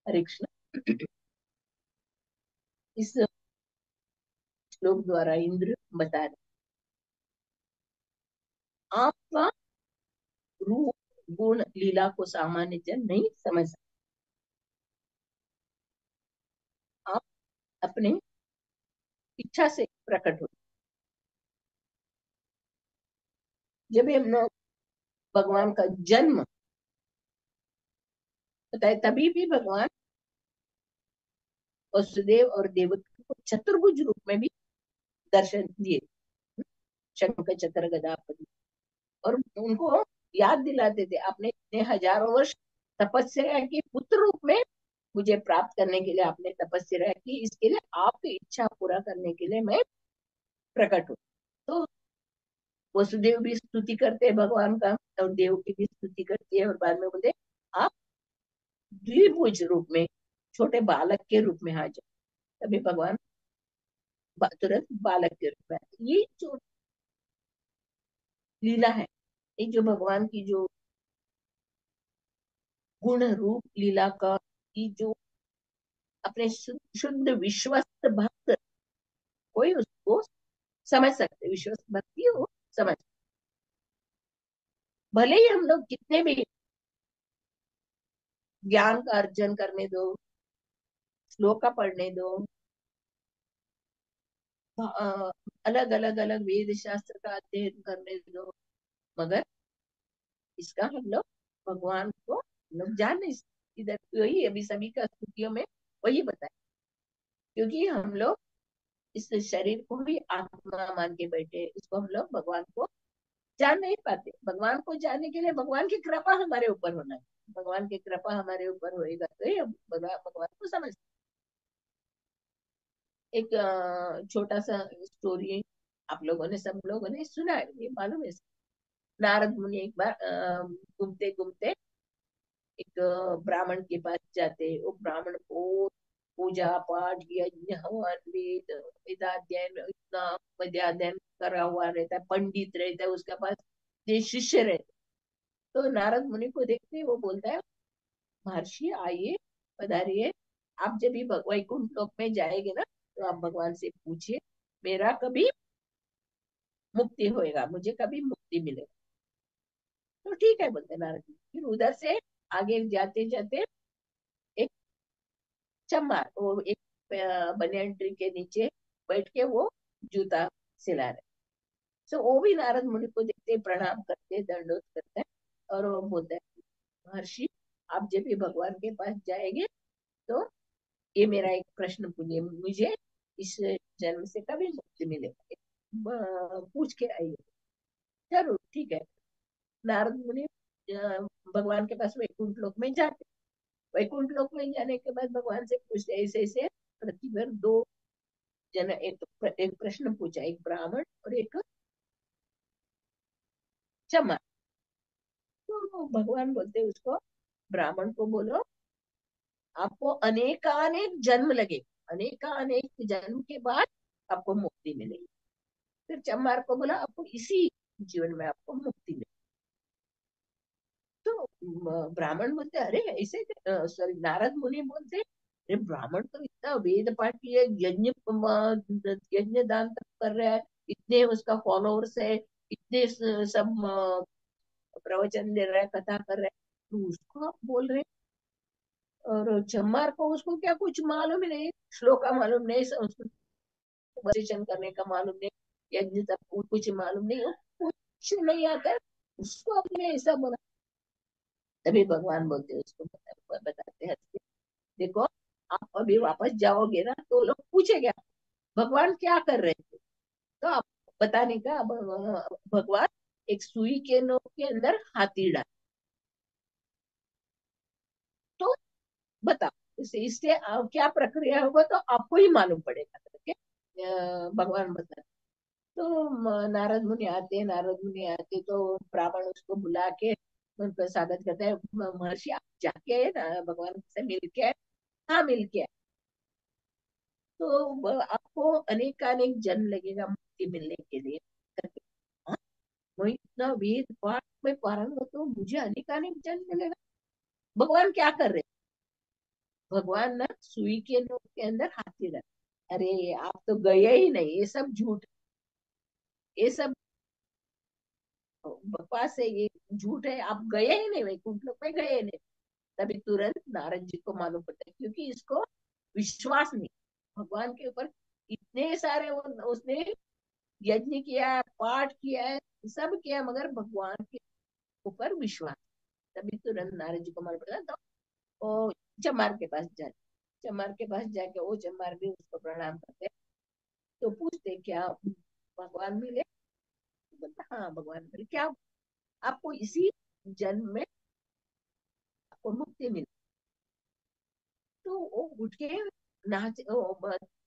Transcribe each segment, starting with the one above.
हरे कृष्ण। इस श्लोक द्वारा इंद्र बता रहे आपका रूप गुण लीला को सामान्य जन नहीं समझ सकते। आप अपने इच्छा से प्रकट हो। जब हम लोग भगवान का जन्म होता है तभी भी भगवान वसुदेव और देवकी को चतुर्भुज रूप में भी दर्शन दिए। शंख चक्र गदा पद्म। और उनको याद दिलाते थे आपने इतने हजारों वर्ष तपस्या की, पुत्र रूप में मुझे प्राप्त करने के लिए आपने तपस्या की, इसके लिए आपकी इच्छा पूरा करने के लिए मैं प्रकट हूँ। तो वसुदेव भी स्तुति करते हैं भगवान का, और देव की भी स्तुति करती है, और बाद में बोलते आप द्विभुज रूप में छोटे बालक के रूप में आ जाओ। तभी भगवान तुरंत बालक के रूप में आते। ये जो लीला है, ये जो भगवान की जो गुण रूप लीला का, ये जो अपने शुद्ध विश्वस्त भक्त कोई उसको समझ सकते, विश्वस्त भक्ति वो समझ। भले ही हम लोग कितने भी ज्ञान का अर्जन करने दो, श्लोका पढ़ने दो, अलग अलग अलग वेद शास्त्र का अध्ययन करने दो, मगर इसका हम लोग भगवान को हम लोग जान नहीं सकते। इधर वही अभी सभी का स्तुतियों में वही बताया, क्योंकि हम लोग इस शरीर को ही आत्मा मान के बैठे, इसको हम लोग भगवान को जान नहीं पाते। भगवान को जानने के लिए भगवान की कृपा हमारे ऊपर होना है। भगवान की कृपा हमारे ऊपर होएगा तो ही हम भगवान भगवान को समझ। एक छोटा सा स्टोरी आप लोगों ने, सब लोगों ने सुना है, ये मालूम है। नारद मुनि एक बार घूमते घूमते एक ब्राह्मण के पास जाते। वो ब्राह्मण को पूजा पाठ यज्ञ हवन वेद वेदाध्ययन इतना वेदाध्ययन करा हुआ रहता है, पंडित रहता है उसके पास, ये शिष्य रहते। तो नारद मुनि को देखते वो बोलता है महर्षि आइए, पधारिए, आप जब भी वैकुंठ लोक में जाएंगे ना तो आप भगवान से पूछिए मेरा कभी मुक्ति होएगा, मुझे कभी मुक्ति मिलेगा। तो ठीक है बोलते नारद जी। फिर उधर से आगे जाते जाते एक चमार वो एक बनियान ट्री के नीचे बैठ के वो जूता सिला रहे। सो वो भी नारद मुनि को देखते प्रणाम करते दंडोत करते हैं, और वो बोलते हैं महर्षि आप जब भी भगवान के पास जाएंगे तो ये मेरा एक प्रश्न पूछिए, मुझे इस जन्म से कभी मुक्ति मिलेगा, पूछ के आइए। जरूर ठीक है। नारद मुनि भगवान के पास वैकुंठ लोक में जाते। वैकुंठ लोक में जाने के बाद भगवान से पूछते ऐसे ऐसे पृथ्वी पर दो जन एक प्रश्न पूछा, एक ब्राह्मण और एक चमार। तो भगवान बोलते उसको, ब्राह्मण को बोलो आपको अनेकानेक जन्म लगे, अनेकानेक जन्म के बाद आपको मुक्ति मिलेगी। फिर चमार को बोला आपको इसी जीवन में आपको मुक्ति मिलेगी। तो ब्राह्मण बोलते अरे ऐसे, सॉरी नारद मुनि बोलते अरे ब्राह्मण तो इतना वेद पाठी है, यज्ञ यज्ञ दान तक कर रहा है, इतने उसका फॉलोअर्स है, इतने सब प्रवचन दे रहा है, कथा कर रहा है, तो उसको आप बोल रहे हैं। और चमार को उसको क्या कुछ मालूम ही नहीं, श्लोका मालूम नहीं, संस्कृत वचन करने का मालूम नहीं, यज्ञ तक कुछ मालूम नहीं, कुछ नहीं आता है, उसको आपने ऐसा बोला। तभी भगवान बोलते हैं उसको, बताते हैं देखो आप अभी वापस जाओगे ना तो लोग पूछेंगे भगवान क्या कर रहे थे, तो आप बताने का भगवान एक सुई के नोक के अंदर हाथी डाल, तो बताओ इससे क्या प्रक्रिया होगा तो आपको ही मालूम पड़ेगा करके भगवान बता। तो नारद मुनि आते हैं, नारद मुनि आते तो ब्राह्मण उसको बुला के उनका स्वागत करता है, महर्षि आप जाके आए ना भगवान से मिल के आए?" हाँ मिल के आए। तो आपको अनेकानेक जन्म लगेगा मुक्ति मिलने के लिए करके। हाँ, मैं इतना वेद पाठ में पारंगत हूँ, मुझे अनेकानेक जन्म मिलेगा। भगवान क्या कर रहे हैं? भगवान ना सुई के नोक के अंदर हाथी डाल। अरे आप तो गए ही नहीं, ये सब झूठ, ये सब बकवास है, ये झूठ है, आप गए ही नहीं, वैकुंठ लोक में गए नहीं। तभी तुरंत नारद जी को मालूम पड़ता है, क्योंकि इसको विश्वास नहीं भगवान के ऊपर। इतने सारे उसने यज्ञ किया है, पाठ किया है, सब किया, मगर भगवान के ऊपर विश्वास। तभी तुरंत नारद जी को मालूम पड़ता है, तो वो चमार के पास जाते, चमार के पास जाके वो चमार भी उसको प्रणाम करते, तो पूछते क्या भगवान मिले? तो बोलता हाँ भगवान मिले। क्या आपको इसी जन्म में आपको मुक्ति मिली? तो वो उठ के नाच,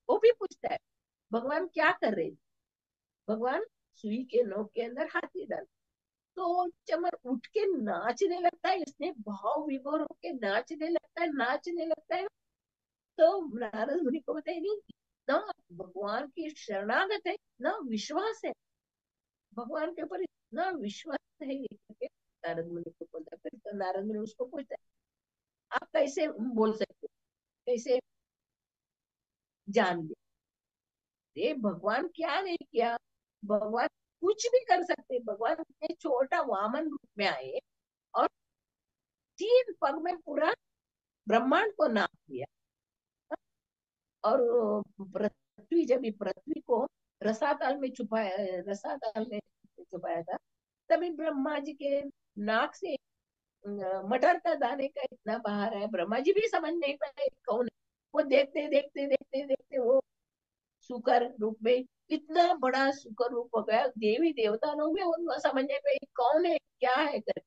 वो भी पूछता है भगवान क्या कर रहे थे? भगवान सुई के नोक के अंदर हाथी डाल। तो चमर उठ के नाचने लगता है, इसने भाव विभोर होके नाचने लगता है, नाचने लगता है। तो नारद मुनि को बताया नहीं, इतना भगवान की शरणागत है, इतना विश्वास है भगवान के ऊपर, इतना विश्वास है, ये करके नारद मुनि को बोलता है। फिर तो नारद मुनि उसको पूछता है आप कैसे बोल सकते हो, कैसे जान ले? ये भगवान क्या नहीं किया, भगवान कुछ भी कर सकते, भगवान इतने छोटा वामन रूप में आए और 3 पग में पूरा ब्रह्मांड को नाप दिया। और पृथ्वी, जब ये पृथ्वी को रसातल में छुपाया, रसातल में छुपाया था, तभी ब्रह्मा जी के नाक से मटर का दाने का इतना बाहर है, ब्रह्मा जी भी समझ नहीं पाए कौन है। वो देखते देखते देखते देखते वो सुकर रूप में, इतना बड़ा सुकर रूप हो गया, देवी देवता लोग भी उनको समझ नहीं पाए कौन है क्या है कर।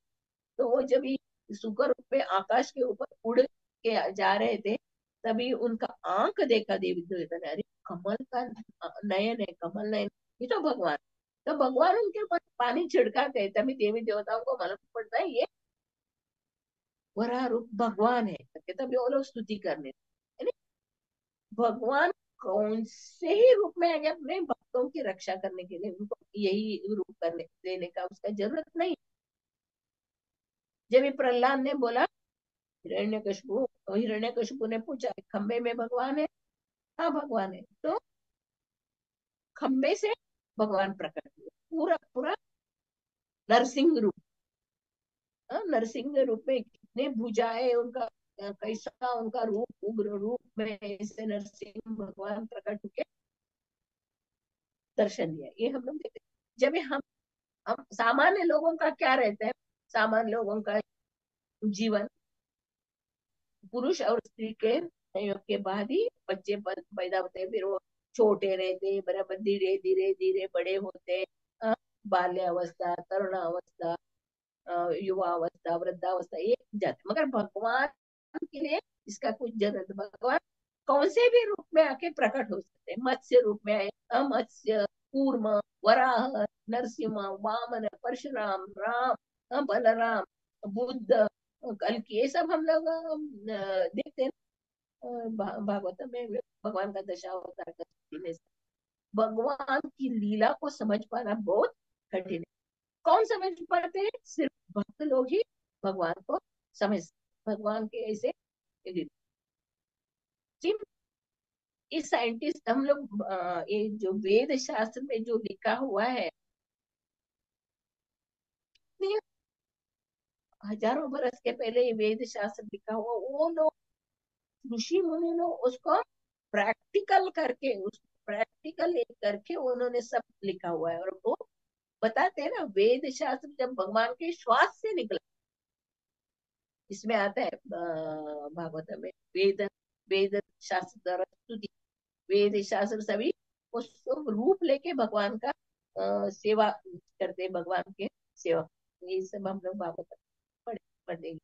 तो वो जब ही सुकर रूप में आकाश के ऊपर उड़ के जा रहे थे, तभी उनका आंख देखा देवी देवता ने, अरे कमल का नयन है, कमल नयन, ये तो भगवान। तो भगवान उनके ऊपर पानी छिड़काते हैं, तभी देवी देवताओं को मालूम पड़ता है ये वरा रूप भगवान है करके, तभी वो लोग स्तुति करने, यानी भगवान कौन से ही रूप में आगे अपने भक्तों की रक्षा करने के लिए, उनको यही रूप करने देने का उसका जरूरत नहीं। जब ये प्रहलाद ने बोला, हिरण्यकशिपु, हिरण्यकशिपु ने पूछा खंबे में भगवान है? हाँ भगवान है। तो खंबे से भगवान प्रकट हुए, पूरा पूरा नरसिंह रूप। नरसिंह रूप में कितने भुजाएं उनका, कैसा उनका रूप, उग्र रूप में ऐसे नरसिंह भगवान प्रकट होके दर्शन दिया, ये हम लोग देखते हैं। जब हम सामान्य लोगों का क्या रहता है, सामान्य लोगों का जीवन पुरुष और स्त्री के संयोग के बाद ही बच्चे पैदा होते हैं, फिर वो छोटे रहते हैं, बराबर धीरे धीरे धीरे बड़े होते हैं। बाल्यावस्था, तरुणावस्था, युवा अवस्था, वृद्धावस्था, ये जाते, मगर भगवान के लिए इसका कुछ जरूरत, भगवान कौन से भी रूप में आके प्रकट हो सकते हैं। मत्स्य रूप में आए, मत्स्य, कूर्म, वराह, नरसिंह, वामन, परशुराम, राम, बलराम, बुद्ध, कल्कि, ये सब हम लोग देखते हैं। भागवत में भगवान का दशावतार का सीने से भगवान की लीला को समझ पाना बहुत कठिन है। कौन समझ पाते हैं? सिर्फ भक्त लोग ही भगवान को समझ, भगवान के ऐसे इस साइंटिस्ट हम लोग, ये जो वेद शास्त्र में जो लिखा हुआ है, इतने हजारों बरस के पहले ये वेद शास्त्र लिखा हुआ, वो लोग ऋषि मुनि लोग उसको प्रैक्टिकल करके, उसको प्रैक्टिकल करके उन्होंने सब लिखा हुआ है। और वो बताते हैं ना, वेद शास्त्र जब भगवान के श्वास से निकला, इसमें आता है भागवत में, वेद वेद शास्त्र द्वारा स्तुति, वेद शास्त्र सभी उस रूप लेके भगवान का सेवा करते हैं, भगवान के सेवा। ये सब हम लोग भागवत में पढ़ेंगे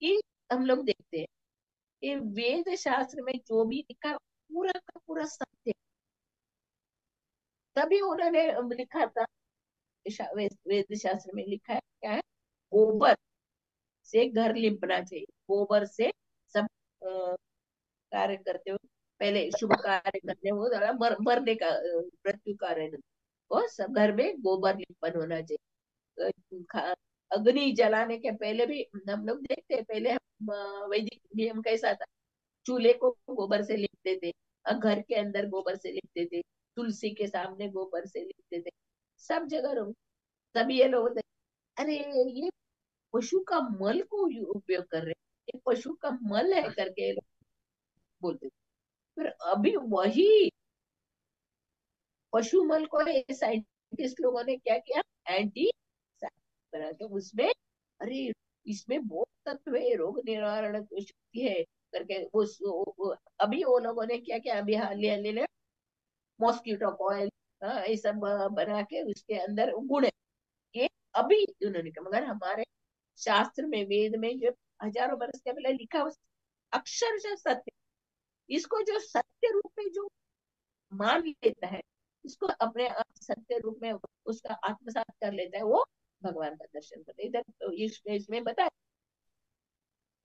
कि हम लोग देखते हैं ये वेद शास्त्र में जो भी लिखा है, पूरा का पूरा सत्य। तभी उन्होंने लिखा था, वेद शास्त्र में लिखा है क्या है, गोबर से घर लिपना चाहिए, गोबर से सब कार्य करते हो, पहले शुभ कार्य करते हो, मरने का मृत्यु कार्य नहीं। वो सब घर में गोबर लिपन होना चाहिए। अग्नि जलाने के पहले भी हम लोग देखते हैं, पहले वैदिक नियम कैसा था, चूल्हे को गोबर से लिपते थे, घर के अंदर गोबर से लिपते थे, तुलसी के सामने गोबर से लिपते थे, सब जगह तब ये लोग बोलते, अरे ये पशु का मल को उपयोग कर रहे हैं, ये पशु का मल है करके ये लोग बोलते थे। फिर अभी वही पशु मल को साइंटिस्ट लोगों ने क्या किया, एंटी बना के उसमें, अरे इसमें बहुत तत्व है, रोग निवारण शक्ति है करके अभी वो लोगों ने क्या किया, अभी हाल ही मॉस्किटो कॉइल ये सब बना के उसके अंदर गुण है, ये अभी उन्होंने कहा। मगर हमारे शास्त्र में, वेद में जो हजारों बरस के पहले लिखा हुआ अक्षरशः सत्य, इसको जो सत्य रूप में जो मान लेता है, इसको अपने आप सत्य रूप में उसका आत्मसात कर लेता है, वो भगवान का दर्शन करता है। इधर तो इसमें बताया,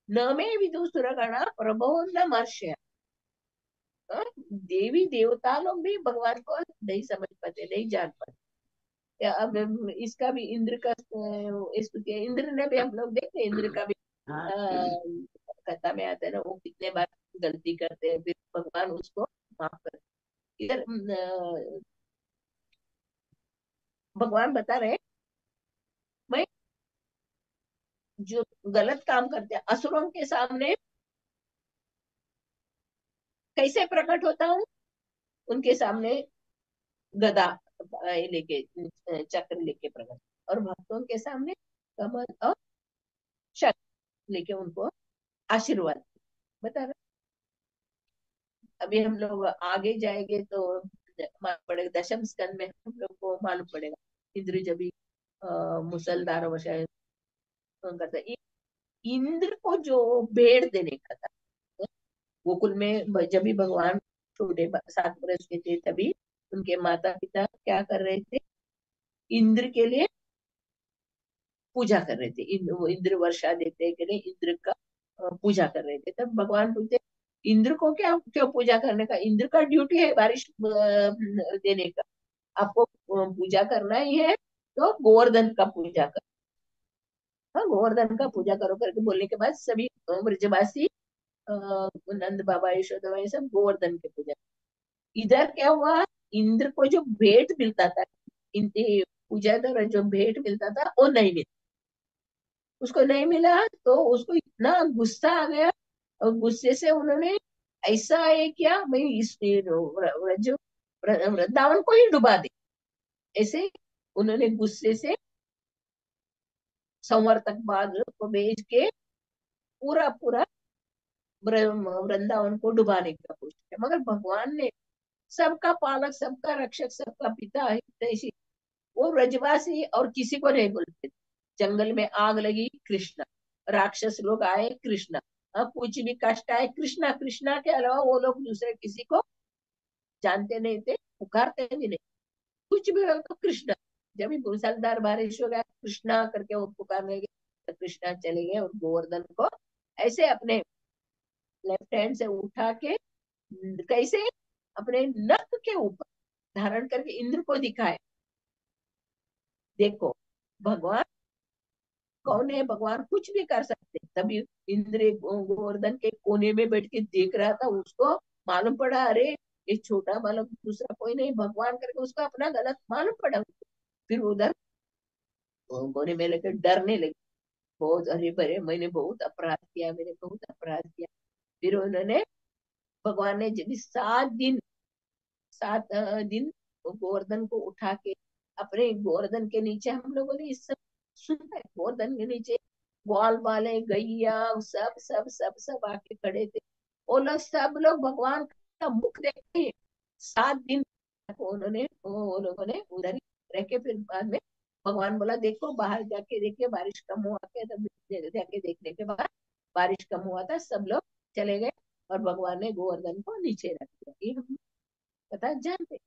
न मे विदुषुरगणा प्रभो न मर्ष्य। देवी देवता लोग भी भगवान को नहीं समझ पाते, नहीं जान पाते। अब इसका भी इंद्र का इंद्र ने भी, हम लोग देखते हैं इंद्र का भी कथा में आता है ना, वो कितने बार गलती करते हैं, फिर भगवान उसको माफ करते हैं। इधर भगवान बता रहे हैं, मैं जो गलत काम करते हैं असुरों के सामने कैसे प्रकट होता हूँ, उनके सामने गदा लेके, चक्र लेके प्रकट, और भक्तों के सामने कमल और शक्ति लेके उनको आशीर्वाद बता रहे। अभी हम लोग आगे जाएंगे तो मालूम पड़ेगा, दशम स्कंद में हम लोग को मालूम पड़ेगा इंद्र जब भी मुसलधार वर्षा करता है। इंद्र को जो भेड़ देने का था, गोकुल में जब भी भगवान छोटे 7 वर्ष के थे, तभी उनके माता पिता क्या कर रहे थे, इंद्र के लिए पूजा कर रहे थे, वो इंद्र वर्षा देते के लिए इंद्र का पूजा कर रहे थे। तब भगवान पूछते, इंद्र को क्या क्यों पूजा करने का, इंद्र का ड्यूटी है बारिश देने का, आपको पूजा करना ही है तो गोवर्धन का पूजा करो। हाँ, गोवर्धन का पूजा करो करके बोलने के बाद सभी ब्रजवासी नंद बाबा यशोदा ये सब गोवर्धन के पूजा। इधर क्या हुआ, इंद्र को जो भेंट मिलता था, पूजा द्वारा जो भेंट मिलता था वो नहीं मिला, उसको नहीं मिला, तो उसको इतना गुस्सा आ गया, और गुस्से से उन्होंने ऐसा है क्या, मैं इस वृंदावन को ही डुबा दे, ऐसे उन्होंने गुस्से से संवर्तक बाग को भेज के पूरा पूरा वृंदावन को डुबाने का कोशिश किया। मगर भगवान ने, सबका पालक, सबका रक्षक, सबका पिता हितैषी, वो ब्रजवासी और किसी को नहीं बोलते। जंगल में आग लगी, कृष्णा, राक्षस लोग आए, कृष्णा, कुछ भी कष्ट आए, कृष्णा, कृष्णा के अलावा वो लोग दूसरे किसी को जानते नहीं थे, पुकारते भी नहीं, कुछ भी हो तो कृष्णा। जब भी मूसलाधार बारिश हो गया, कृष्णा करके वो पुकारने लगे, तो कृष्णा चले गए और गोवर्धन को ऐसे अपने लेफ्ट हैंड से उठा के, कैसे अपने नख के ऊपर धारण करके इंद्र को दिखाए, देखो भगवान कौन है, भगवान कुछ भी कर सकते। तभी इंद्र गोवर्धन के कोने में बैठ के देख रहा था, उसको मालूम पड़ा, अरे ये छोटा बालक दूसरा कोई नहीं भगवान करके, उसको अपना गलत मालूम पड़ा। फिर उधर कोने में लेकर डरने लगे, बहुत, अरे बरे मैंने बहुत अपराध किया, मैंने बहुत अपराध किया। फिर उन्होंने, भगवान ने जब 7 दिन, 7 दिन गोवर्धन को उठा के अपने गोवर्धन के नीचे, हम लोगों ने इस सब सुना है, गोवर्धन के नीचे ग्वाल वाले, गैया, सब सब सब सब आके खड़े थे। वो लोग सब लोग भगवान का मुख देखते हैं। 7 दिन तक उन्होंने, वो लोगों ने उधर ही रह के, फिर बाद में भगवान बोला, देखो बाहर जाके देखिए, बारिश कम हुआ के, तब जाके देखने के बाद बारिश कम हुआ था, सब लोग चले गए, और भगवान ने गोवर्धन को नीचे रख दिया। ये हम पता जानते,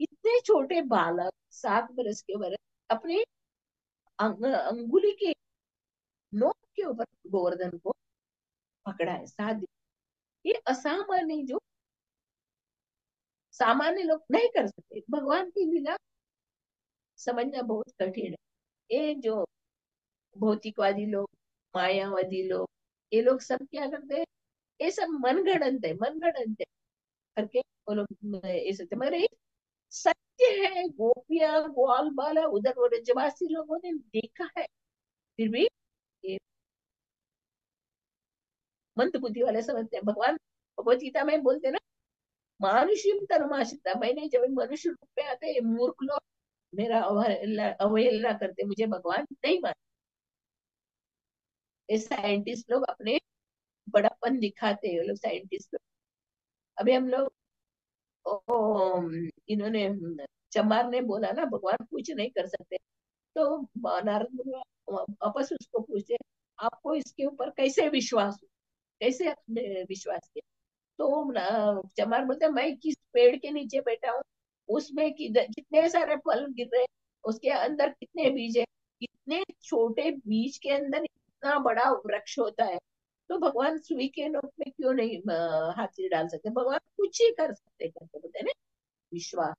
इतने छोटे बालक, 7 बरस के बरस, अपने अंगुली के नोक के ऊपर गोवर्धन को पकड़ा है 7 दिन। ये असामान्य, जो सामान्य लोग नहीं कर सकते, भगवान की लीला समझना बहुत कठिन है। ये जो भौतिकवादी लोग, मायावादी लोग, ये लोग सब क्या करते हैं, ये सब मनगढ़ंत है, मनगढ़ंत है करके वो लोग ऐसे थे। मगर ये सत्य है। गोपियां ग्वाल बाला उधर ब्रजवासी लोगों ने देखा है, फिर भी ये मंद बुद्धि वाले समझते हैं। भगवान भगवत गीता में बोलते हैं ना, मानुष्यम तनुमाश्रिता, मैंने जब मनुष्य रूप में आते ये मूर्ख लोग मेरा अवहेलना अवहेलना करते, मुझे भगवान नहीं मानते। ये साइंटिस्ट लोग अपने बड़ापन दिखाते हैं, ये लोग साइंटिस्ट लोग। अभी हम लोग इन्होंने चमार ने बोला ना भगवान कुछ नहीं कर सकते, तो नारद मुनि वापस उसको पूछे आपको इसके ऊपर कैसे विश्वास हो, कैसे आपने विश्वास किया? तो चमार बोलते मैं किस पेड़ के नीचे बैठा हूँ, उसमें कितने सारे फल गिर रहे, उसके अंदर कितने बीज है, कितने छोटे बीज के अंदर इतना बड़ा वृक्ष होता है। तो भगवान सुई के नोक में क्यों नहीं हाथी डाल सकते? भगवान कुछ ही कर सकते करके बोलते हैं ना। विश्वास,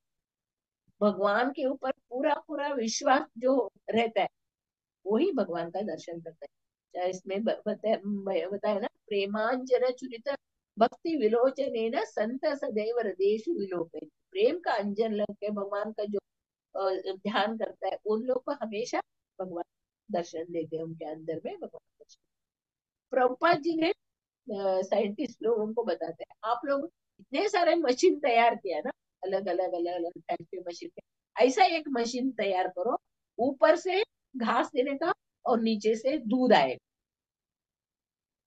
भगवान के ऊपर पूरा पूरा विश्वास जो रहता है वही भगवान का दर्शन करता है। चाहे इसमें बताया ना, प्रेमांजन चुरित भक्ति विलोचने न संत सदैव हृदयेषु विलोकयति। प्रेम का अंजन लग के भगवान का जो ध्यान करता है उन लोग को हमेशा भगवान दर्शन देते हैं, उनके अंदर में भगवान दर्शन। प्रभुपाद जी ने साइंटिस्ट लोगों को बताते हैं, आप लोग इतने सारे मशीन तैयार किया ना, अलग अलग अलग अलग टाइप के मशीन, ऐसा एक मशीन तैयार करो ऊपर से घास देने का और नीचे से दूध आएगा।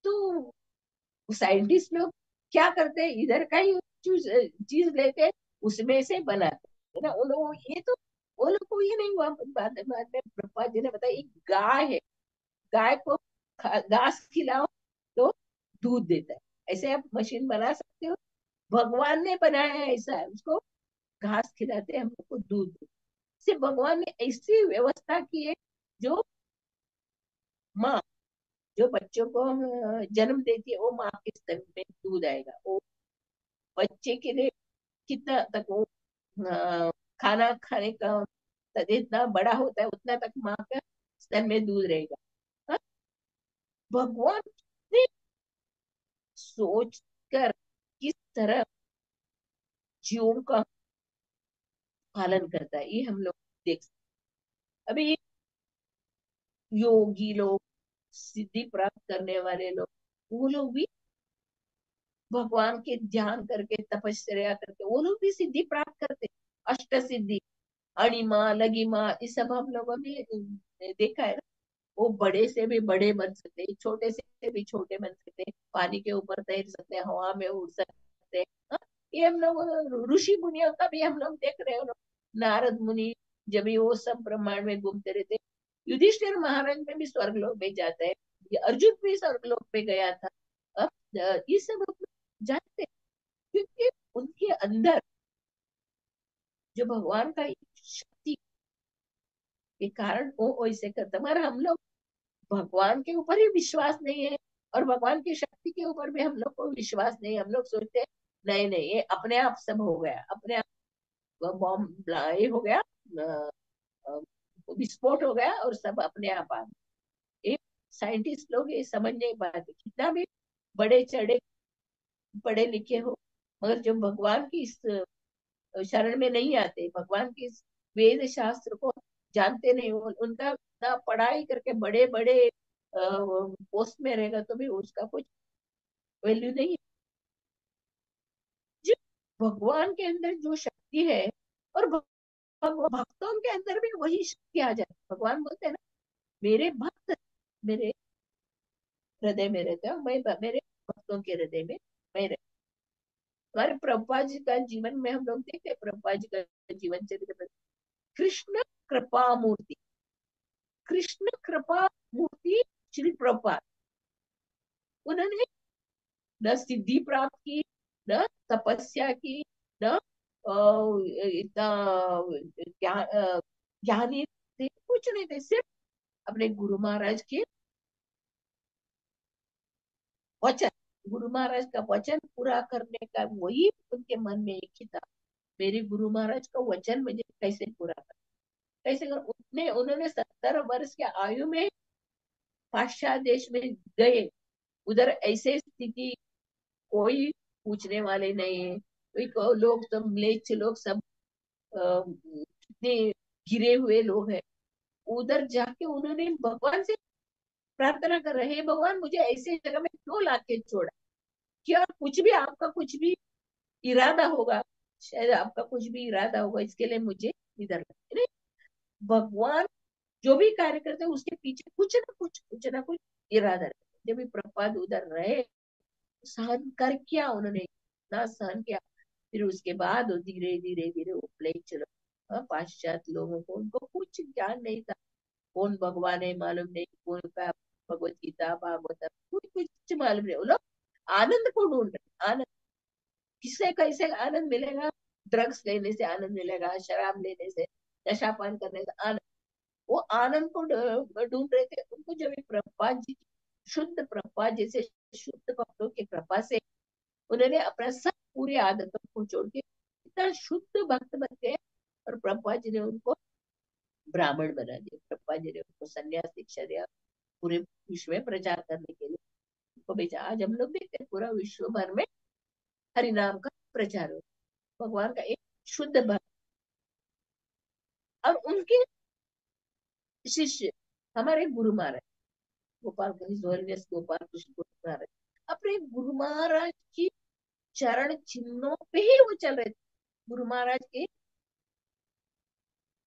तो साइंटिस्ट लोग क्या करते हैं, इधर का ही चीज चीज लेके उसमें से बनाते है ना। वो लोग ये तो वो लोग को ये नहीं हुआ। बाद में प्रभुपाद जी ने बताया एक गाय है, गाय को घास खिलाओ तो दूध देता है, ऐसे आप मशीन बना सकते हो। भगवान ने बनाया है ऐसा है, उसको घास खिलाते हैं हम लोग को दूध देते हैं। सिर्फ भगवान ने ऐसी व्यवस्था की है, जो माँ जो बच्चों को जन्म देती है वो माँ के स्तन में दूध आएगा, वो बच्चे के लिए कितना तक वो खाना खाने का जितना बड़ा होता है उतना तक माँ का स्तन में दूध रहेगा। हाँ? भगवान ने सोच कर किस तरह जीवों का पालन करता है ये हम लोग देख सकते हैं। अभी योगी लोग, सिद्धि प्राप्त करने वाले लोग, वो लोग भी भगवान के ध्यान करके तपस्या करके वो लोग भी सिद्धि प्राप्त करते हैं। अष्ट सिद्धि, अणिमा लगिमा, ये सब हम लोगों ने देखा है ना। वो बड़े से भी बड़े बन सकते हैं, छोटे से भी छोटे बन सकते हैं, पानी के ऊपर तैर सकते हैं, हवा में उड़ सकते हैं। हाँ? ये हम लोग ऋषि मुनियों का भी हम लोग देख रहे हैं। नारद मुनि जब भी वो सब ब्रह्मांड में घूमते रहते, युधिष्ठिर महाराज में भी स्वर्गलोक में जाता है, ये अर्जुन भी स्वर्गलोक में गया था। अब ये सब हम लोग जानते हैं, क्योंकि उनके अंदर जो भगवान का एक शक्ति के कारण वो ऐसे करता। मगर हम लोग भगवान के ऊपर ही विश्वास नहीं है, और भगवान की शक्ति के ऊपर भी हम लोग को विश्वास नहीं है। हम लोग सोचते हैं नहीं नहीं ये अपने आप सब हो गया, अपने आप बॉम्ब ये हो गया, अ, विस्फोट हो गया और सब अपने आप आ गया। ये साइंटिस्ट लोग ये समझ नहीं पाते, कितना भी बड़े चढ़े पढ़े लिखे हो, मगर जो भगवान की इस शरण में नहीं आते, भगवान की इस वेद शास्त्र को जानते नहीं, उनका ना पढ़ाई करके बड़े बड़े पोस्ट में रहेगा तो भी उसका कुछ वैल्यू नहीं है। जो भगवान के अंदर जो शक्ति है, और भक्तों के अंदर भी वही शक्ति आ जाती है। भगवान बोलते हैं ना, मेरे भक्त मेरे हृदय में रहते हैं, मैं मेरे भक्तों के हृदय में मैं रहता हूं। हमारे प्रभुपाद जी का जीवन में हम लोग देखते हैं, प्रभुपाद जी का जीवन चरित्र में कृष्ण कृपा मूर्ति, कृष्ण कृपा मूर्ति श्री प्रभुपाद, उन्होंने न सिद्धि प्राप्त की, न तपस्या की, न इतना ज्ञानी थे, कुछ नहीं थे, सिर्फ अपने गुरु महाराज के वचन, गुरु महाराज का वचन पूरा करने का वही उनके मन में एक ही था, मेरे गुरु महाराज का वचन मुझे कैसे पूरा कर, कैसे कर। उन्होंने 70 वर्ष के आयु में पाश्चात्य देश में गए, उधर ऐसे स्थिति कोई पूछने वाले नहीं है, लोग सब म्लेच्छ लोग सब कितने गिरे हुए लोग हैं। उधर जाके उन्होंने भगवान से प्रार्थना कर रहे हैं, भगवान मुझे ऐसे जगह में क्यों लाके छोड़ा, क्या कुछ भी आपका कुछ भी इरादा होगा, शायद आपका कुछ भी इरादा होगा, इसके लिए मुझे इधर नहीं। भगवान जो भी कार्य करते हैं उसके पीछे कुछ ना कुछ इरादा रहता है। जब भी प्रभुपाद उधर रहे, सहन कर किया उन्होंने, इतना सहन किया। फिर उसके बाद वो धीरे धीरे धीरे उपले चलो। पाश्चात्य लोगों को उनको कुछ ज्ञान नहीं था, कौन भगवान है मालूम नहीं, कौन का भगवत गीता भागवत कुछ कुछ मालूम नहीं। वो लोग आनंद को ढूंढ रहे, आनंद किससे कैसे आनंद मिलेगा, ड्रग्स लेने से आनंद मिलेगा, शराब लेने से, नशापान करने से आनंद, वो आनंद को ढूंढ रहे थे। उनको जब ये प्रभुपाद जी, शुद्ध प्रभुपाद जैसे शुद्ध भक्तों की कृपा से उन्होंने अपना सब पूरी आदतों को छोड़ के इतना शुद्ध भक्त बन गए, और प्रभुपाद जी ने उनको ब्राह्मण बना दिया। प्रभुपाद जी ने उनको संन्यास दीक्षा दिया, पूरे विश्व में प्रचार करने के लिए उनको भेजा। आज हम लोग देखते हैं पूरा विश्व भर में हरि नाम का प्रचार हो, भगवान का एक शुद्ध भक्त। और उनके शिष्य हमारे गुरु महाराज गोपाल गोपाल कृष्ण गुरु महाराज, अपने गुरु महाराज की चरण चिन्हों पे ही वो चल रहे थे। गुरु महाराज के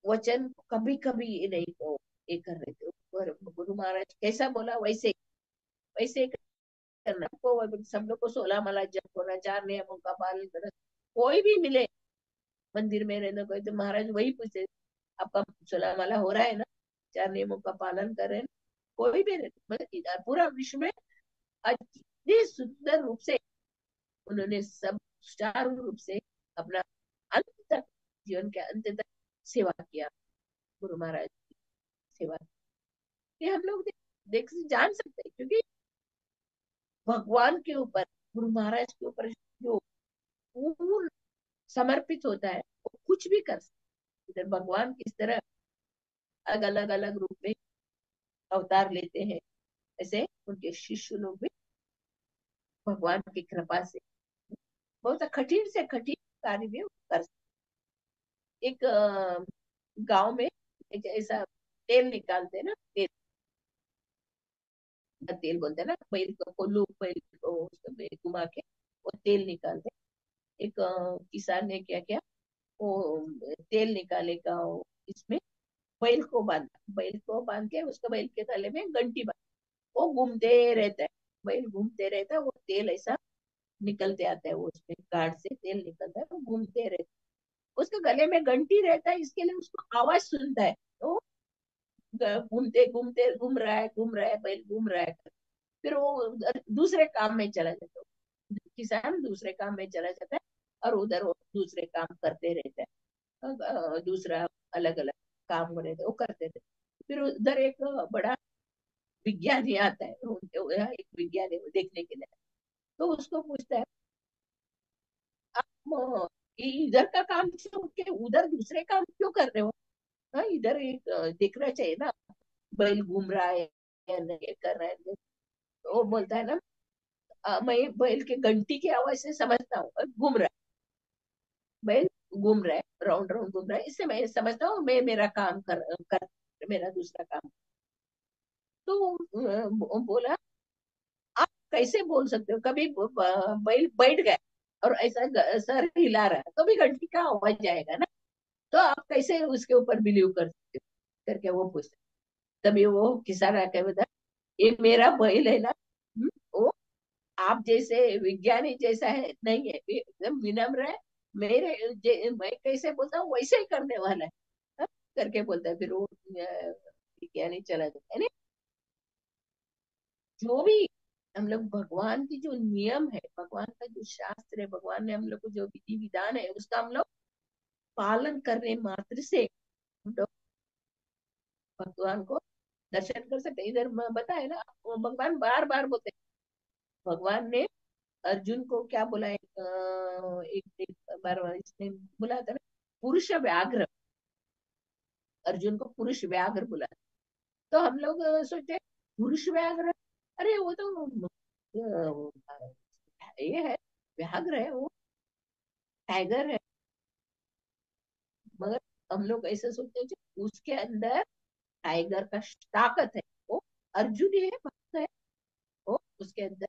वचन कभी कभी ये नहीं को ये कर रहे थे, और गुरु महाराज कैसा बोला वैसे वैसे करना को, सब लोग को 16 माला जप होना, 4 नियमों का पालन करना। कोई भी मिले मंदिर में रहना, कोई तो महाराज वही पूछे आपका 16 माला हो रहा है ना, 4 नियमों का पालन कर रहे हैं ना? कोई भी नहीं, मतलब पूरा विश्व में आज कितने सुंदर रूप से उन्होंने सब सुचारू रूप से अपना अंत तक, जीवन के अंत तक सेवा किया। गुरु महाराज की सेवा, ये हम लोग देख जान सकते हैं, क्योंकि भगवान के ऊपर, गुरु महाराज के ऊपर जो पूर्ण समर्पित होता है वो कुछ भी कर सकते। इधर भगवान किस तरह अलग अलग रूप में अवतार लेते हैं, ऐसे उनके शिष्य लोग भी भगवान की कृपा से बहुत कठिन से कठिन कार्य भी कर सकते। एक गांव में एक ऐसा तेल निकालते हैं ना, तेल, तेल बोलते हैं ना, बैल को कोल्लू, बैल को उसमें घुमा के वो तेल निकालते हैं। एक किसान ने क्या किया, वो तेल निकालेगा इसमें बैल को बांध के उसको बैल के गले में घंटी बांध, वो घूमते रहता है, बैल घूमते रहता है, वो तेल ऐसा निकलते आता है, वो उसमें गार्ड से तेल निकलता है, वो घूमते रहता है। उसके गले में घंटी रहता है, इसके लिए उसको आवाज सुनता है, तो घूमते घूमते घूम रहा है बैल, घूम रहा है। फिर वो दूसरे काम में चला जाता है, किसान दूसरे काम में चला जाता है, और उधर वो दूसरे काम करते रहते हैं। दूसरा अलग अलग काम हो रहे थे वो करते थे। फिर उधर एक बड़ा विज्ञानी आता है, एक विज्ञानी वो देखने के लिए, तो उसको पूछता है आप इधर का काम छोड़ के उधर दूसरे काम क्यों कर रहे हो? हाँ, इधर एक देखना चाहिए ना, बैल घूम रहा है या नहीं कर रहा है। तो वो बोलता है ना, मैं बैल के घंटी की आवाज से समझता हूँ घूम रहा है बैल, घूम रहा है, राउंड राउंड घूम रहा है, इससे मैं समझता हूँ मैं मेरा काम कर मेरा दूसरा काम। तो बोला आप कैसे बोल सकते हो, कभी बैल बैठ गया और ऐसा सर हिला रहा है तो भी घंटी का आवाज जाएगा ना, तो आप कैसे उसके ऊपर बिलीव कर सकते हो करके वो पूछते। तभी वो किसान आके बता, ये मेरा बैल है ना, वो आप जैसे विज्ञानी जैसा है नहीं है, एकदम विनम्र है, मैं कैसे बोलता हूँ वैसे ही करने वाला है। हाँ, करके बोलता है। फिर वो विज्ञानी चला जाता है। जो भी हम लोग भगवान की जो नियम है, भगवान का जो शास्त्र है, भगवान ने हम लोग को जो विधि विधान है उसका हम लोग पालन करने मात्र से हम लोग भगवान को दर्शन कर सकते हैं। इधर बताए ना, वो भगवान बार बार बोलते हैं। भगवान ने अर्जुन को क्या बोला, एक बार इसने बोला था ना, पुरुष व्याघ्र, अर्जुन को पुरुष व्याघ्र बोला। तो हम लोग सोचते हैं, पुरुष व्याघ्र, अरे वो तो ये है व्याघ्र है, वो टाइगर है, मगर हम लोग ऐसे सोचते हैं कि उसके अंदर टाइगर का ताकत है। वो अर्जुन ही है, भक्त है, वो उसके अंदर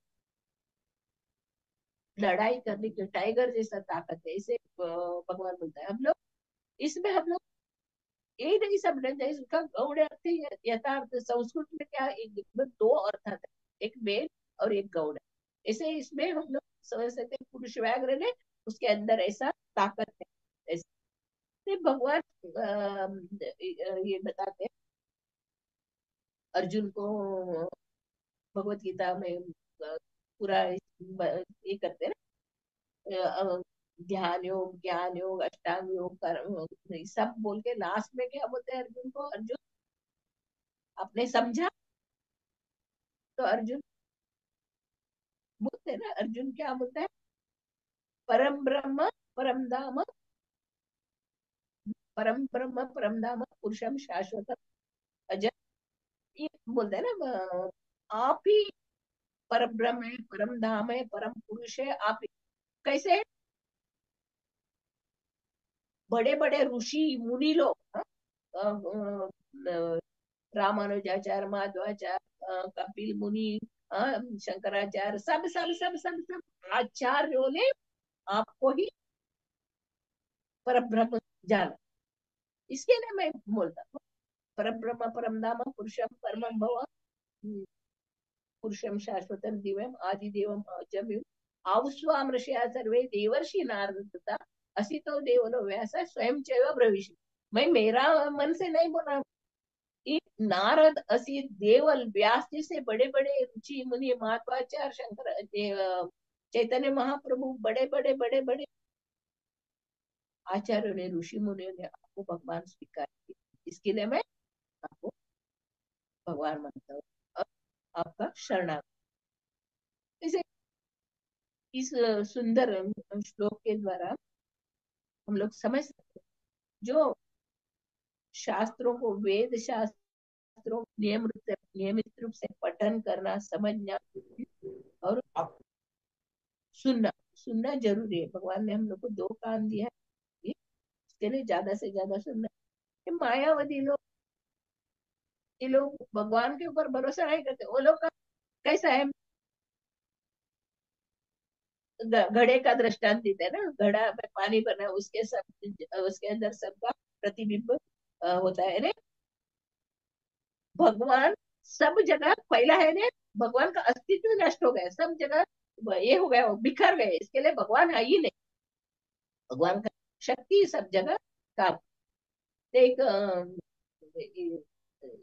लड़ाई करने की टाइगर जैसा ताकत है, इसे भगवान बोलता है। हम लोग इसमें हम लोग ये नहीं समझना चाहिए उसका गौड़ अर्थ है यथार्थ। संस्कृत में क्या एक में दो अर्थ आता है, एक मेल और एक गौड़। ऐसे इसमें हम लोग समझ सकते हैं पुरुष व्याघ्र ने उसके अंदर ऐसा ताकत है। ऐसे भगवान ये बताते हैं अर्जुन को भगवत गीता में पूरा ये करते हैं ना, ध्यान योग, ज्ञान योग, अष्टांग योग, कर्म योग, सब बोल के लास्ट में क्या बोलते हैं अर्जुन को, अर्जुन आपने समझा? तो अर्जुन बोलते हैं ना, अर्जुन क्या बोलता है, परम ब्रह्म परम धाम, परम ब्रह्म परम धाम पुरुषम शाश्वत अजय, ये बोलते हैं ना, आप ही परम ब्रह्म है, परम धाम है, परम पुरुष है, आप ही। कैसे? बड़े बड़े ऋषि मुनि लोग, हाँ, रामानुजाचार्य, माधवाचार्य, कपिल मुनि, शंकराचार्य, सब आचार्यों ने आपको ही पर ब्रह्म जाना। इसके लिए मैं बोलता हूँ पर ब्रह्म परम धाम पुरुषम परमं भव, पुरुषम शाश्वतम दिव्यम आदिदेवम अजम्यम आउस्वामृषया सर्वे देवर्षि नारद तथा असितो देवलो व्यास स्वयं चैव ब्रवीषि। मैं मेरा मन से नहीं बोल रहा हूँ, ये नारद, असित, देवल, व्यास जैसे बड़े बड़े ऋषि मुनि, महात्वाचार्य, शंकर, चैतन्य महाप्रभु, बड़े बड़े आचार्यों ने, ऋषि मुनियों ने आपको भगवान स्वीकार किया। इसके लिए मैं आपको भगवान मानता हूँ और आपका शरणागत। इसे इस सुंदर श्लोक के द्वारा हम लोग समझ सकते हैं, जो शास्त्रों को, वेद शास्त्रों नियमित रूप से पठन करना, समझना और सुनना, सुनना जरूरी है। भगवान ने हम लोग को दो काम दिया है, इसके लिए ज्यादा से ज्यादा सुनना। ये मायावादी लोग, ये लोग भगवान के ऊपर भरोसा नहीं करते। वो लोग का कैसा है, घड़े का दृष्टांत देते हैं ना, घड़ा में पानी भरना है, उसके सब उसके अंदर सबका प्रतिबिंब होता है ना। भगवान सब जगह फैला है ना, भगवान का अस्तित्व नष्ट हो गया, सब जगह ये हो गया, वो बिखर गए, इसके लिए भगवान है ही नहीं। भगवान का शक्ति सब जगह काम। एक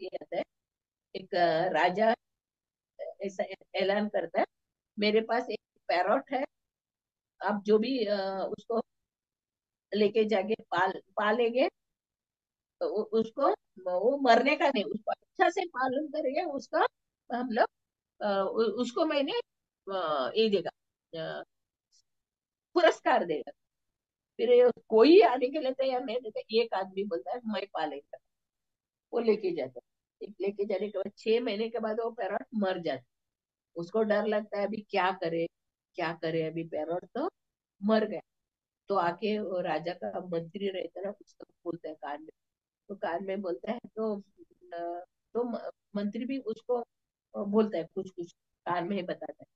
ये आता है, एक राजा ऐसा ऐलान करता है, मेरे पास एक पैरोट है, आप जो भी उसको लेके जाके पालेंगे तो उसको, वो मरने का नहीं, उसको अच्छा से पालन करेंगे, उसका हम लोग उसको मैंने ये देगा, अ, पुरस्कार देगा। फिर कोई आने के लिए तैयार नहीं देता, एक आदमी बोलता है मैं पालेगा, वो लेके जाता है। एक लेके जाने के बाद 6 महीने के बाद वो पैरट मर जाता है। उसको डर लगता है अभी क्या करे, क्या करे, अभी पैरट तो मर गया। तो आके वो राजा का मंत्री रहता है ना, उसको बोलता है कान में, तो कान में बोलता है, तो मंत्री भी उसको बोलता है कुछ कुछ, कान में ही बताता है।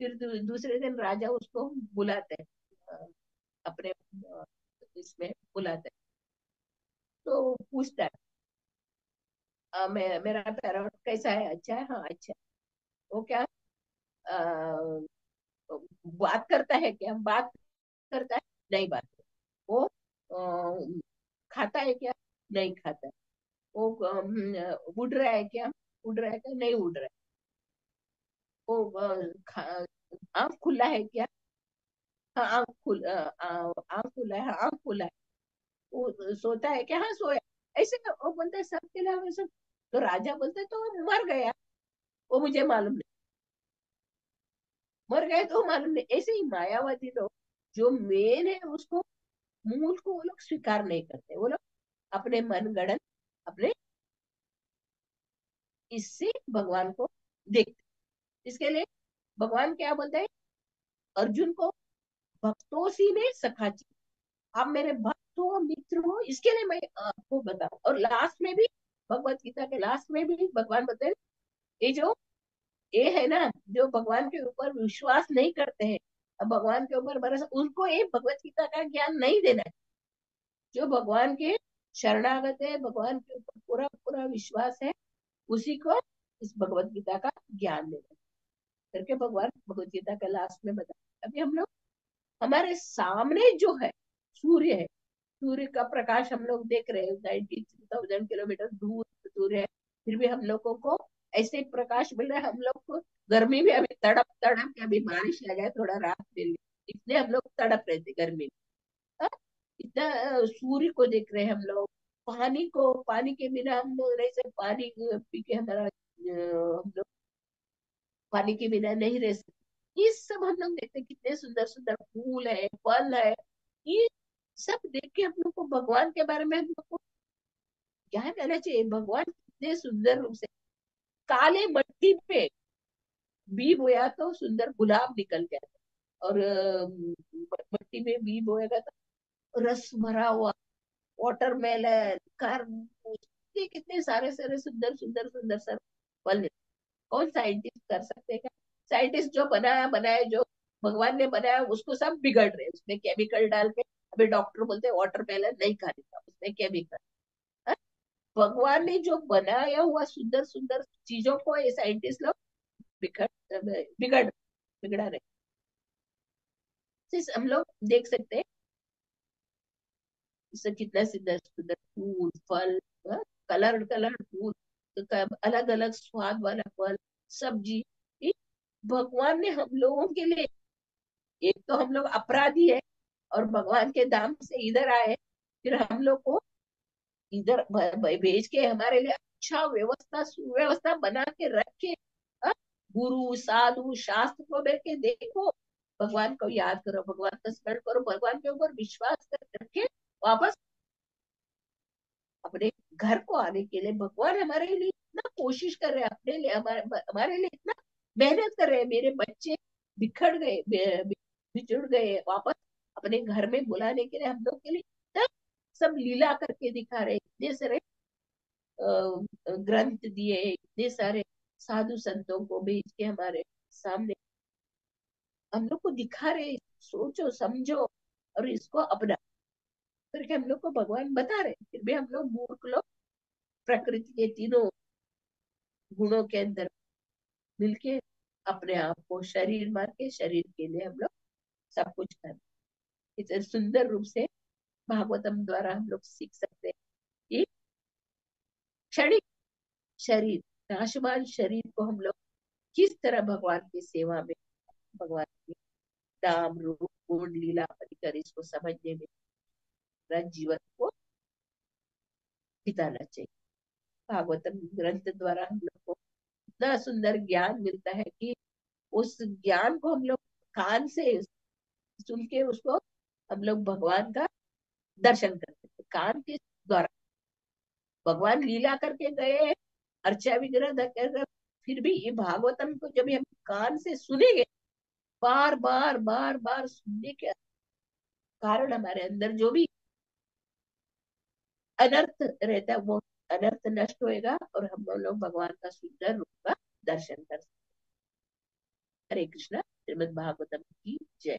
फिर दूसरे दिन राजा उसको बुलाते हैं, अपने इसमें बुलाते हैं, तो पूछता है, मेरा पैरट कैसा है, अच्छा है? हाँ अच्छा है। वो क्या अ, बात करता है क्या? बात करता है? नहीं बात करता। वो खाता है क्या? नहीं खाता है। वो उड़ रहा है क्या? उड़ रहा है क्या? नहीं उड़ रहा है। वो आँख खुला है क्या? हाँ आँख खुला है, हाँ आँख खुला है। वो सोता है क्या? हाँ सोया। ऐसे वो बोलता है सबके अलावा सब। तो राजा बोलता है तो वो मर गया, वो मुझे मालूम नहीं, मर गए तो मालूम नहीं। ऐसे ही मायावादी लोग, जो मेन है उसको, मूल को वो लोग स्वीकार नहीं करते। वो लोग अपने मन गढ़ंत, अपने इससे भगवान को देखते। इसके लिए भगवान क्या बोलते हैं अर्जुन को, भक्तों सी में सखा जी, आप मेरे भक्त हो मित्र हो, इसके लिए मैं आपको बताऊं। और लास्ट में भी, भगवत गीता के लास्ट में भी भगवान बताते हैं, ये जो ये है ना, जो भगवान के ऊपर विश्वास नहीं करते हैं, अब भगवान के ऊपर भरोसा, उनको ये भगवत गीता का ज्ञान नहीं देना है। जो भगवान के शरणागत है, भगवान के ऊपर पूरा पूरा विश्वास है, उसी को इस भगवत गीता का ज्ञान देना है करके भगवान भगवत गीता के लास्ट में बताते। अभी हम लोग, हमारे सामने जो है सूर्य है, सूर्य का प्रकाश हम लोग देख रहे हैं, 93,000 किलोमीटर दूर सूर्य है, फिर भी हम लोगों को ऐसे प्रकाश मिल रहा है। हम लोग को गर्मी में अभी तड़प तड़प के, अभी बारिश आ जाए थोड़ा राहत मिल गई, इतने हम लोग तड़प रहे थे गर्मी में। हाँ? इतना सूर्य को देख रहे हैं हम लोग, पानी को, पानी के बिना हम लोग नहीं सकते, पानी पी के हमारा हम लोग पानी के बिना नहीं रह सकते। ये सब हम लोग देखते हैं, कितने सुंदर सुंदर फूल है, फल है, ये सब देख के हम लोग को भगवान के बारे में हम लोग को ज्ञान रहना चाहिए। भगवान कितने सुंदर रूप से, काले मट्टी पे बी बोया तो सुंदर गुलाब निकल गया था, और मट्टी में बी बोएगा तो रस भरा हुआ वाटरमेलन, खरबूज, ये कितने सारे सारे सुंदर सुंदर सुंदर सर फल। कौन साइंटिस्ट कर सकते हैं क्या? साइंटिस्ट जो बनाया बनाया, जो भगवान ने बनाया उसको सब बिगड़ रहे हैं, उसमें केमिकल डाल के। अभी डॉक्टर बोलते हैं वाटरमेलन नहीं खाने का, उसमें केमिकल। भगवान ने जो बनाया हुआ सुंदर सुंदर चीजों को ये साइंटिस्ट लोग बिगड़ बिगड़ बिगड़ा रहे। हम लोग देख सकते हैं, इससे कितना सुंदर सुंदर फूल फल, कलर कलर फूल, अलग अलग स्वाद वाला फल, सब्जी, ये भगवान ने हम लोगों के लिए, एक तो हम लोग अपराधी है और भगवान के धाम से इधर आए, फिर हम लोग को इधर भेज के हमारे लिए अच्छा व्यवस्था सुव्यवस्था बना के रखे। हाँ? गुरु साधु शास्त्र को बैठ के देखो, भगवान को याद करो, भगवान का स्मरण करो, भगवान के ऊपर विश्वास कर रखे, वापस अपने घर को आने के लिए भगवान हमारे लिए इतना कोशिश कर रहे हैं, अपने लिए हमारे लिए इतना मेहनत कर रहे हैं। मेरे बच्चे बिखर गए, बिछुड़ गए, वापस अपने घर में बुलाने के लिए हम लोग के लिए इतना सब लीला करके दिखा रहे हैं। इतने सारे ग्रंथ दिए, इतने सारे साधु संतों को भेज के हमारे सामने हम लोग को दिखा रहे, सोचो समझो और इसको अपना करके हम लोग को भगवान बता रहे, फिर भी हम लोग मूर्ख लोग प्रकृति के तीनों गुणों के अंदर मिलके अपने आप को शरीर मान के, शरीर के लिए हम लोग सब कुछ कर, इतने सुंदर रूप से भागवतम द्वारा हम लोग सीख सकते हैं कि क्षणिक शरीर, नाशवान शरीर को हम लोग किस तरह भगवान की सेवा में, भगवान के नाम रूप गुण लीला परिकर इसको समझने में अपना जीवन को बिताना चाहिए। भागवतम ग्रंथ द्वारा हम लोग को इतना सुंदर ज्ञान मिलता है कि उस ज्ञान को हम लोग कान से सुन के उसको हम लोग भगवान का दर्शन करते हैं कान के द्वारा। भगवान लीला करके गए, अर्चा विग्रह कर, फिर भी ये भागवतम को जब हम कान से सुनेंगे, बार बार बार बार सुनने के कारण हमारे अंदर जो भी अनर्थ रहता है वो अनर्थ नष्ट होएगा और हम लोग भगवान का सुंदर रूप का दर्शन कर सकते। हरे कृष्णा। श्रीमद् भागवतम की जय।